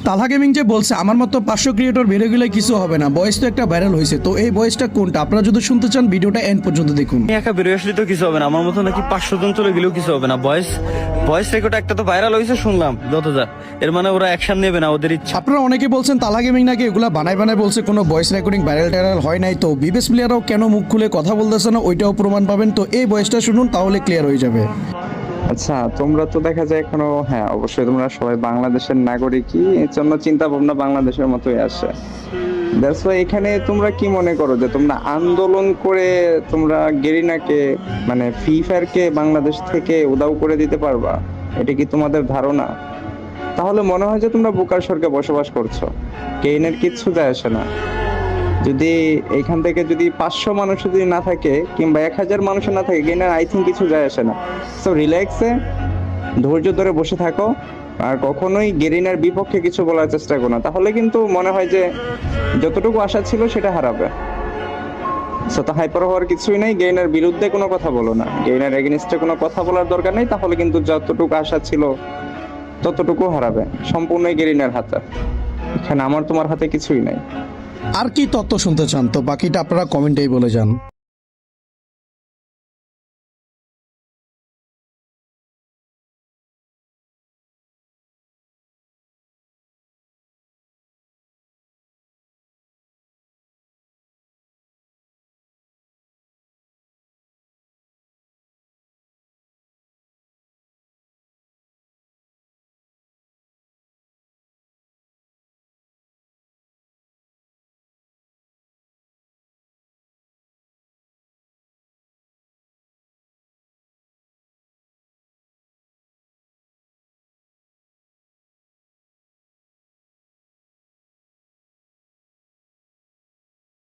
তালহা gaming যে বলছে আমার মতো 500 ক্রিয়েটর বেড়ে গেলে কিছু হবে না, ভয়েস তো একটা ভাইরাল হয়েছে। তো এই ভয়েসটা কোনটা? আপনারা যদি শুনতে চান ভিডিওটা এন্ড পর্যন্ত দেখুন। একা বেরোয় আসলে তো কিছু হবে না, আমার মতো নাকি 500 জন চলে গেলেও কিছু হবে না। ভয়েস রেকর্ড একটা তো ভাইরাল হয়েছে শুনলাম, যত যা এর মানে ওরা অ্যাকশন নেবে না, ওদের ইচ্ছা। আপনারা অনেকে বলছেন তালহা গেমিং নাকি এগুলা বানায় বলছে, কোনো ভয়েস রেকর্ডিং ভাইরাল টাইরাল হয় নাই। তো বিবেস প্লেয়াররাও কেন মুখ খুলে কথা বলতেছে না ওইটাও প্রমাণ পাবেন। তো এই ভয়েসটা শুনুন, তাহলে ক্লিয়ার হয়ে যাবে। আচ্ছা, তোমরা তো দেখা যায় এখনো, হ্যাঁ অবশ্যই তোমরা সবাই বাংলাদেশের নাগরিকই, এর জন্য চিন্তা ভাবনা বাংলাদেশের মতোই আসে। দ্যাটস ওয়াই এখানে তোমরা কি মনে করো যে তোমরা আন্দোলন করে তোমরা গেরিনাকে মানে ফ্রি ফায়ারকে বাংলাদেশ থেকে উধাও করে দিতে পারবা? এটা কি তোমাদের ধারণা? তাহলে মনে হয় যে তোমরা বোকার স্বর্গে বসবাস করছো। গেইনের কিচ্ছু যায় আসে না। যদি এখান থেকে যদি 500 মানুষ যদি না থাকে কিংবা 1000 মানুষ না থাকে, গেইনের আই থিঙ্ক কিছু যায় আসে না। সো রিল্যাক্সে ধৈর্য ধরে বসে থাকো, আর কখনোই গেরিনার বিপক্ষে কিছু বলার চেষ্টা করো না, তাহলে কিন্তু মনে হয় যে যতটুকু আশা ছিল সেটা হারাবে। সো তো হাইপার হওয়ার কিছুই নাই, গেইনার বিরুদ্ধে কোনো কথা বলো না, গেইনার এগেইনস্টে কোনো কথা বলার দরকার নেই, তাহলে কিন্তু যতটুকু আশা ছিল ততটুকু হারাবে। সম্পূর্ণই গেরিনার হাতে, এখানে আমার তোমার হাতে কিছুই নাই। আর কি তথ্য শুনতে চান? তো বাকিটা আপনারা কমেন্টেই বলে যান।